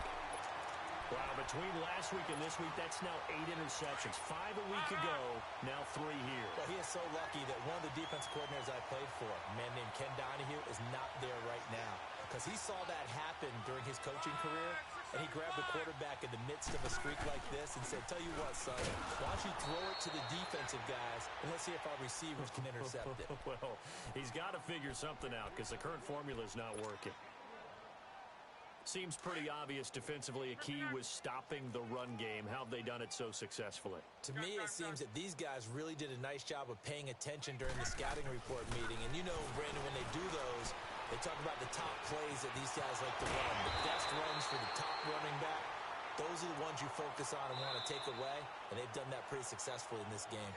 Speaker 1: Wow, between last week and this week, that's now 8 interceptions. 5 a week ago, now 3 here.
Speaker 2: Well, he is so lucky that one of the defense coordinators I played for, a man named Ken Donahue, is not there right now. Because he saw that happen during his coaching career, and he grabbed the quarterback in the midst of a streak like this and said, tell you what, son, why don't you throw it to the defensive guys, and let's see if our receivers can intercept it.
Speaker 1: Well, he's got to figure something out because the current formula is not working. Seems pretty obvious defensively a key was stopping the run game. How have they done it so successfully?
Speaker 2: To me, it seems that these guys really did a nice job of paying attention during the scouting report meeting. And you know, Brandon, when they do those, they talk about the top plays that these guys like to run. The best runs for the top running back. Those are the ones you focus on and want to take away. And they've done that pretty successfully in this game.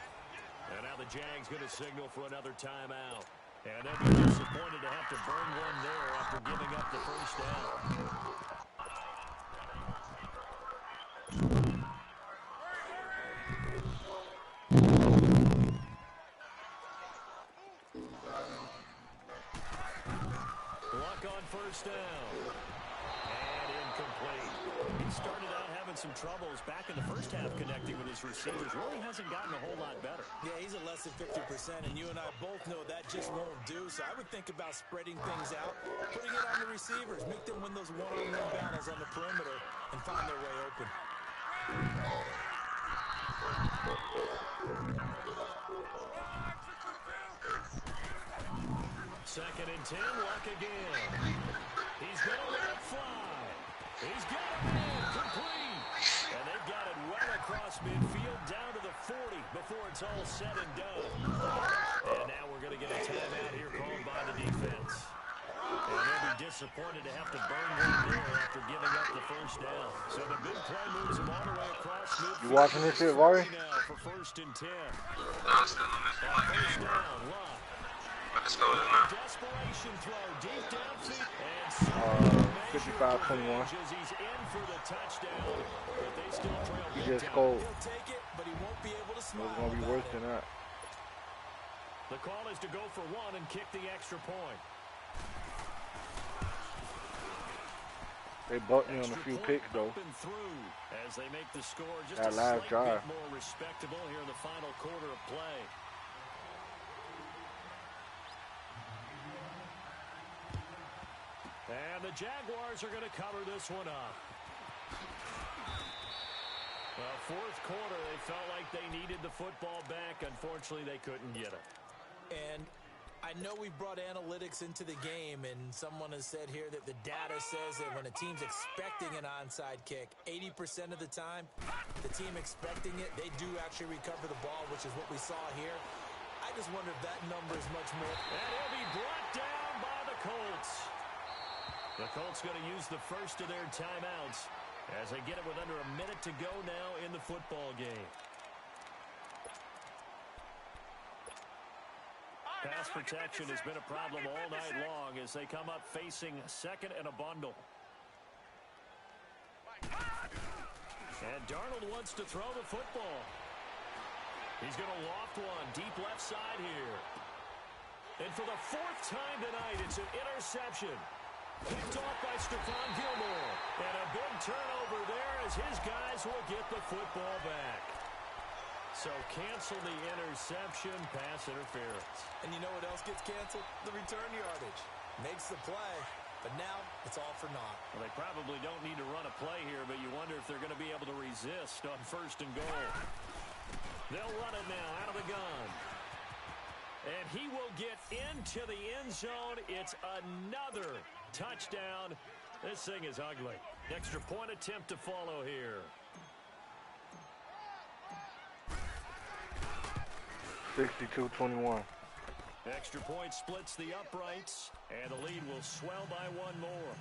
Speaker 1: And now the Jags going to signal for another timeout. And they'll be disappointed to have to burn one there after giving up the first down. Luck on first down. And incomplete. He started out having some troubles back in the first half connecting with his receivers. Really hasn't gotten a whole lot better.
Speaker 2: Yeah, he's at less than 50%, and you and I both know that just won't do. So I would think about spreading things out, putting it on the receivers, make them win those one-on-one battles on the perimeter, and find their way open.
Speaker 1: Second and 10, Luck again. He's going to let it fly. He's got it in, complete. And they've got it well across midfield down to the 40 before it's all said and done. And now we're going to get a timeout here called by the defense. And they'll be disappointed to have to burn one there after giving up the first down. So the big play moves them all the way across midfield.
Speaker 3: You watching this shit, Vari?
Speaker 1: Now for first and 10.
Speaker 4: I'm still on this one.
Speaker 1: First down, Luck.
Speaker 4: Let's go now.
Speaker 1: Desperation throw deep downfield and
Speaker 3: 55-21.
Speaker 1: he's in for the touchdown, but they still trail.
Speaker 3: He just scored.
Speaker 2: He'll take it, but he won't be able to smile.
Speaker 3: It's gonna be worse than that.
Speaker 1: The call is to go for one and kick the extra point.
Speaker 3: They bucked me on a few picks though.
Speaker 1: Through as they make the score just
Speaker 3: That
Speaker 1: a
Speaker 3: last
Speaker 1: slight
Speaker 3: drive.
Speaker 1: bit more respectable here in the final quarter of play. And the Jaguars are going to cover this one up. Well, fourth quarter, they felt like they needed the football back. Unfortunately, they couldn't get it.
Speaker 2: And I know we brought analytics into the game, and someone has said here that the data says that when a team's expecting an onside kick, 80% of the time, the team expecting it, they do actually recover the ball, which is what we saw here. I just wonder if that number is much more.
Speaker 1: And he'll be brought down by the Colts. The Colts going to use the first of their timeouts as they get it with under a minute to go now in the football game. Pass protection has been a problem all night long as they come up facing second and a bundle. And Darnold wants to throw the football. He's going to loft one deep left side here. And for the fourth time tonight, it's an interception. Picked off by Stephon Gilmore. And a big turnover there as his guys will get the football back. So cancel the interception, pass interference.
Speaker 2: And you know what else gets canceled? The return yardage. Makes the play, but now it's all for naught.
Speaker 1: Well, they probably don't need to run a play here, but you wonder if they're going to be able to resist on first and goal. They'll run it now out of the gun. And he will get into the end zone. It's another touchdown. This thing is ugly. Extra point attempt to follow here.
Speaker 3: 62-21.
Speaker 1: Extra point splits the uprights, and the lead will swell by one more.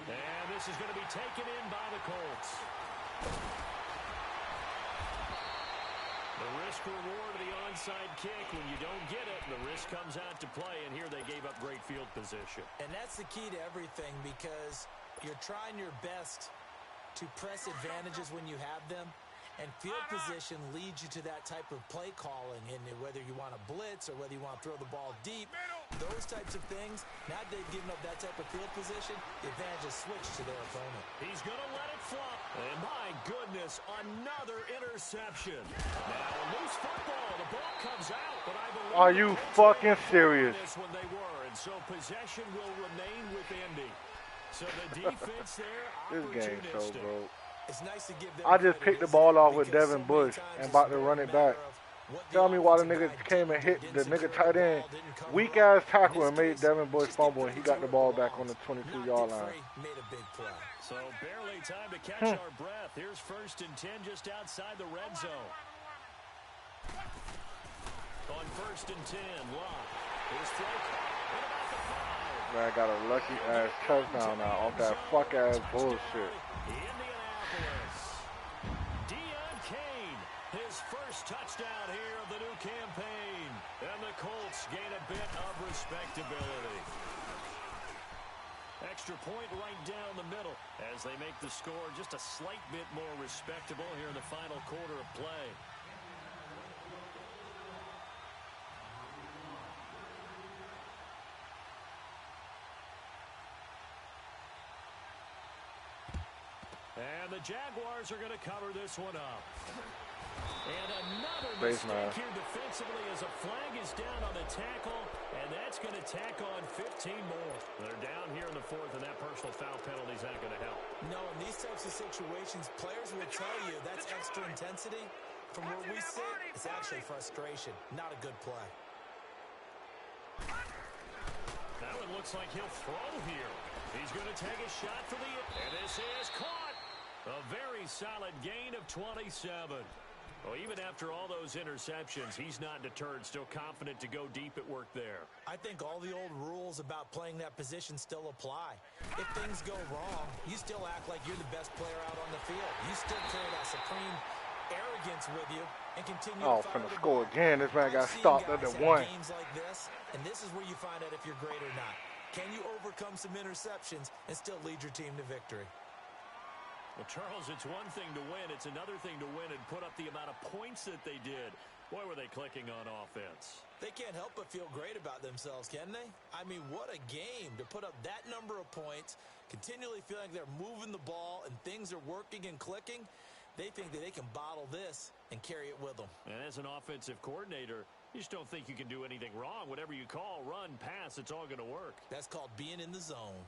Speaker 1: And this is going to be taken in by the Colts. The risk reward of the onside kick, when you don't get it, the risk comes out to play, and here they gave up great field position.
Speaker 2: And that's the key to everything, because you're trying your best to press advantages when you have them, and field position leads you to that type of play calling. And whether you want to blitz or whether you want to throw the ball deep, Those types of things, now that they've given up that type of field position, the advantage is switched to their opponent.
Speaker 1: He's going to let it flop. And my goodness, another interception. Now a loose football. The ball comes out, but I believe
Speaker 3: Are you fucking serious?
Speaker 1: when they were, and so possession will remain with Indy. So the defense there,
Speaker 3: This game so
Speaker 1: opportunistic.
Speaker 3: broke.
Speaker 2: It's nice to give them
Speaker 3: I just
Speaker 2: credit,
Speaker 3: picked the
Speaker 2: isn't
Speaker 3: ball
Speaker 2: it?
Speaker 3: off with
Speaker 2: Because
Speaker 3: Devin
Speaker 2: so many
Speaker 3: Bush
Speaker 2: times
Speaker 3: and
Speaker 2: it's
Speaker 3: about to
Speaker 2: more
Speaker 3: run
Speaker 2: a
Speaker 3: it back.
Speaker 2: matter of what the
Speaker 3: Tell me why the
Speaker 2: offensive
Speaker 3: nigga
Speaker 2: guy
Speaker 3: came and
Speaker 2: did
Speaker 3: hit the nigga
Speaker 2: secure
Speaker 3: tight
Speaker 2: the
Speaker 3: end.
Speaker 2: ball, didn't cover
Speaker 3: Weak
Speaker 2: up.
Speaker 3: ass tackle
Speaker 2: In
Speaker 3: and
Speaker 2: this
Speaker 3: made
Speaker 2: case,
Speaker 3: Devin Bush
Speaker 2: just get
Speaker 3: fumble, and he
Speaker 2: through
Speaker 3: got
Speaker 2: to
Speaker 3: the
Speaker 2: where
Speaker 3: ball
Speaker 2: it
Speaker 3: back on
Speaker 2: belongs.
Speaker 3: the 22
Speaker 2: Knocked
Speaker 3: yard
Speaker 2: it
Speaker 3: line.
Speaker 2: free, made a big play.
Speaker 1: So barely time to catch our breath. Here's 1st and 10 just outside the red zone. On 1st and 10, Locke. His throw caught at about the 5.
Speaker 3: Man, got a lucky ass touchdown now off that fuck ass bullshit.
Speaker 1: Indianapolis. Deion Kane, his first touchdown here of the new campaign. And the Colts gain a bit of respectability. Extra point right down the middle as they make the score just a slight bit more respectable here in the final quarter of play. And the Jaguars are going to cover this one up. And another mistake here defensively as a flag is down on the tackle, and that's going to tack on 15 more. They're down here in the 4th, and that personal foul penalty is not going to help.
Speaker 2: No, in these types of situations, players will tell you that's extra intensity. From where we sit, it's actually frustration, not a good play.
Speaker 1: Now it looks like he'll throw here. He's going to take a shot for the... And this is caught. A very solid gain of 27. Well, even after all those interceptions, he's not deterred, still confident to go deep at work there.
Speaker 2: I think all the old rules about playing that position still apply. If things go wrong, you still act like you're the best player out on the field. You still carry that supreme arrogance with you and continue to fire
Speaker 3: finna
Speaker 2: the
Speaker 3: score
Speaker 2: ball.
Speaker 3: again. This man got stopped at the 1.
Speaker 2: Games like this, and this is where you find out if you're great or not. Can you overcome some interceptions and still lead your team to victory?
Speaker 1: Well, Charles, it's one thing to win. It's another thing to win and put up the amount of points that they did. Boy, were they clicking on offense.
Speaker 2: They can't help but feel great about themselves, can they? I mean, what a game to put up that number of points, continually feeling they're moving the ball and things are working and clicking. They think that they can bottle this and carry it with them.
Speaker 1: And as an offensive coordinator, you just don't think you can do anything wrong. Whatever you call, run, pass, it's all going to work.
Speaker 2: That's called being in the zone.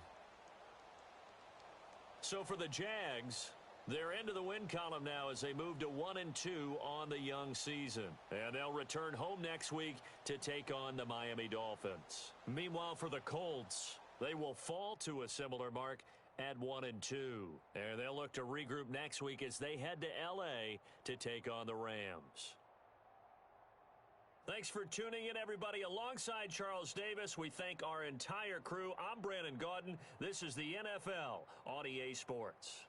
Speaker 1: So for the Jags, they're into the win column now as they move to 1-2 on the young season. And they'll return home next week to take on the Miami Dolphins. Meanwhile, for the Colts, they will fall to a similar mark at 1-2. And they'll look to regroup next week as they head to L.A. to take on the Rams. Thanks for tuning in, everybody. Alongside Charles Davis, we thank our entire crew. I'm Brandon Gaudin. This is the NFL on EA Sports.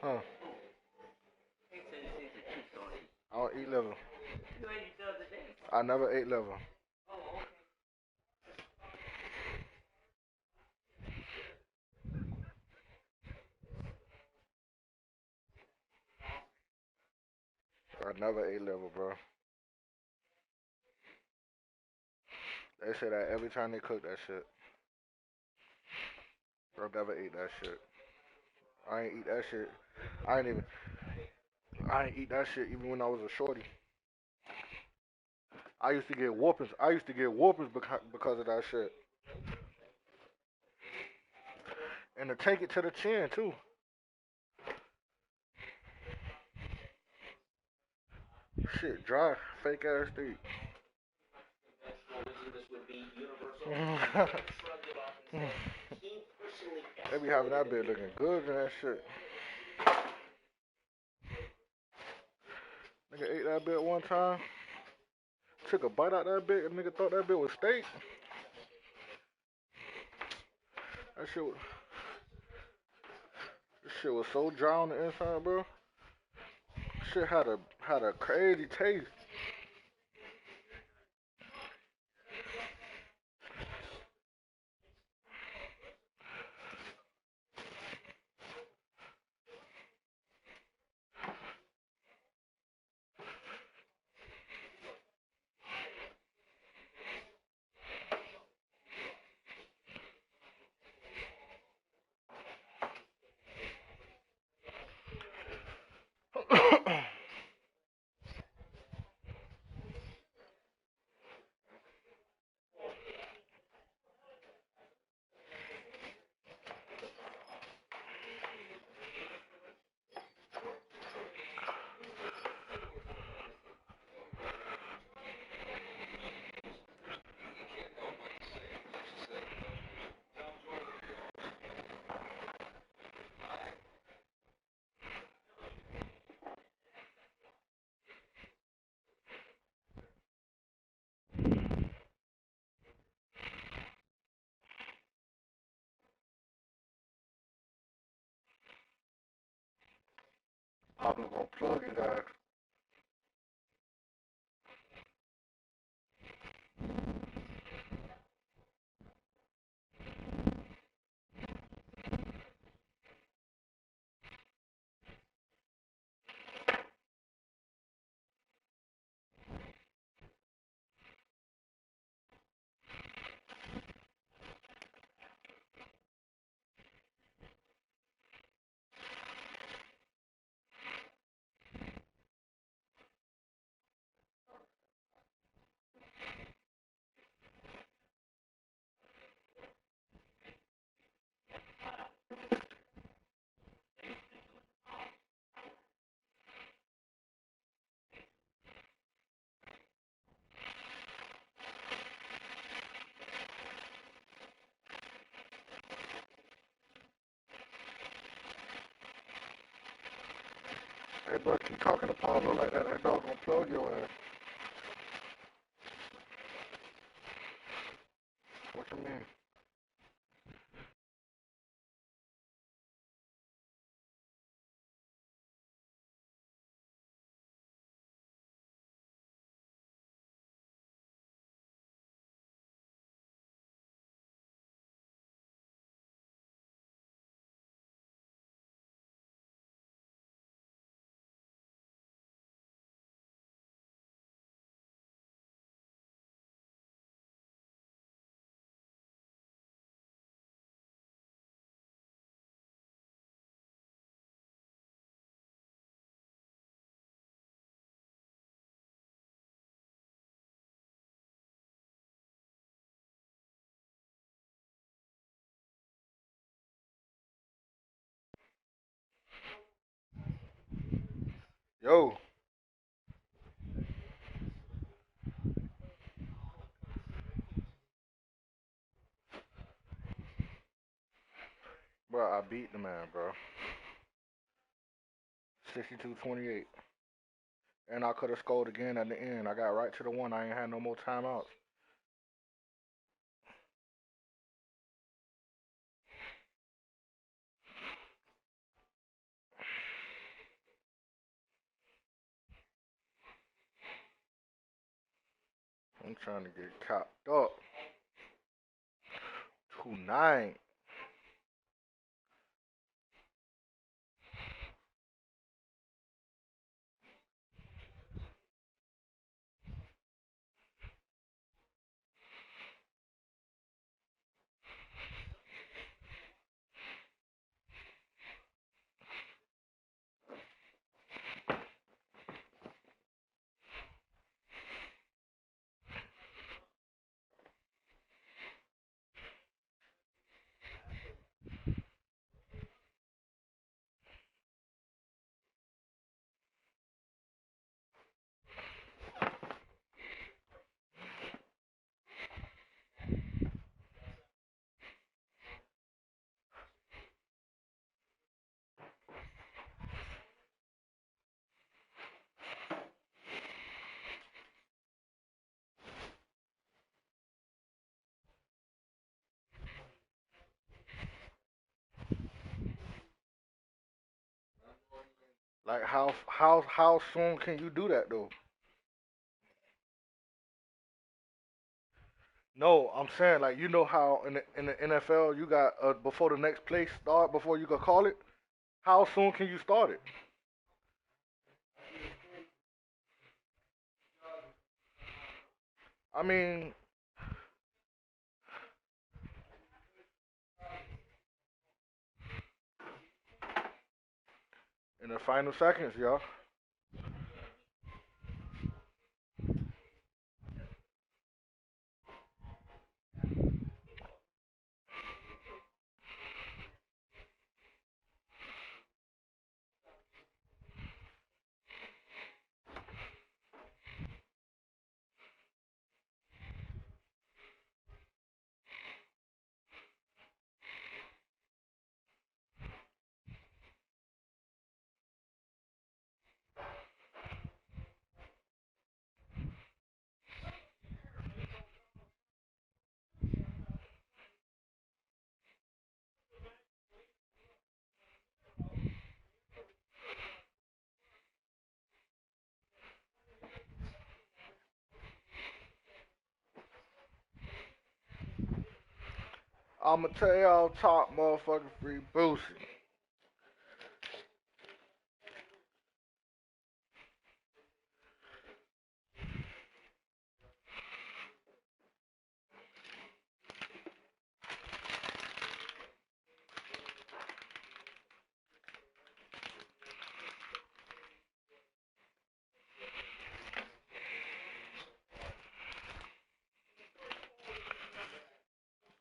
Speaker 3: Huh. I don't eat liver. I never ate liver. I never ate liver, bro. They say that every time they cook that shit. I never ate that shit. I ain't eat that shit. I ain't even. I ain't eat that shit even when I was a shorty. I used to get whoopings. I used to get whoopings because of that shit. And to take it to the chin too. Shit, dry, fake ass steak. They be having that bit looking good in that shit. Nigga ate that bit one time. Took a bite out that bit, and nigga thought that bit was steak. That shit was, this shit was so dry on the inside, bro. Shit had a crazy taste. I'm gonna plug it out. Hey, bro, keep talking to Pablo like that. That dog gonna plug your ass. What you mean? Yo, bro, I beat the man, bro. 62-28. And I could have scored again at the end. I got right to the one. I ain't had no more timeouts. I'm trying to get copped up. 2-9. Like how soon can you do that though? No, I'm saying like you know how in the NFL you got before the next play start before you can call it. How soon can you start it? I mean, in the final seconds, y'all. I'ma tell y'all top motherfucking free Boosie.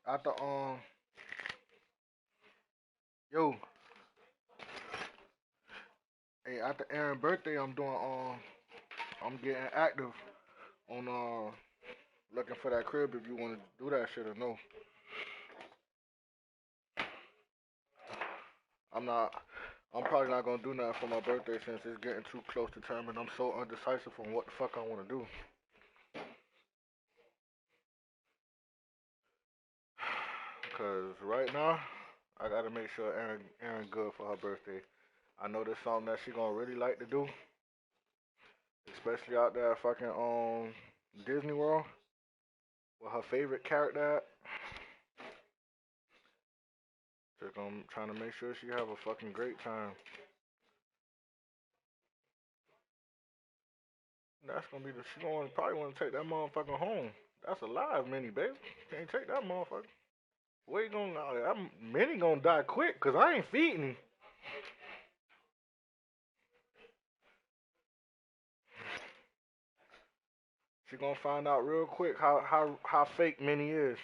Speaker 3: After yo, hey, after Aaron's birthday, I'm getting active on looking for that crib if you want to do that shit or no. I'm not. I'm probably not gonna do nothing for my birthday since it's getting too close to time and I'm so undecisive on what the fuck I want to do. Cause right now, I gotta make sure Aaron good for her birthday. I know there's something that she gonna really like to do, especially out there at fucking Disney World with her favorite character at. Just trying to make sure she have a fucking great time. That's gonna be the she gonna probably want to take that motherfucker home. That's a live mini, baby. Can't take that motherfucker. Wait, gonna that mini gonna die quick? Cause I ain't feeding him. She gonna find out real quick how fake mini is.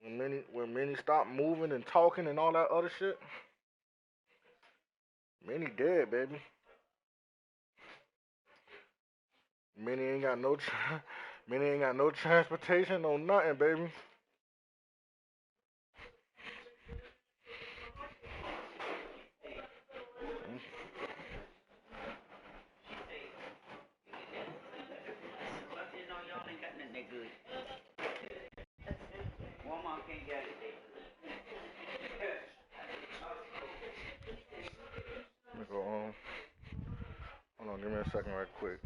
Speaker 3: When Minnie stop moving and talking and all that other shit, Minnie dead, baby. Minnie ain't got no Minnie ain't got no transportation, no nothing, baby. Let me go hold on, give me a second right quick.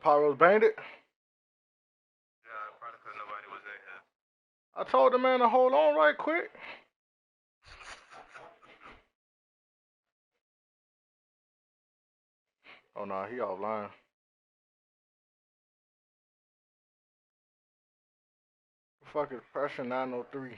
Speaker 3: Pyro's banged it.
Speaker 4: Yeah, probably because nobody was in here.
Speaker 3: I told the man to hold on right quick. Oh, nah, he offline. Fuck is pressure 903.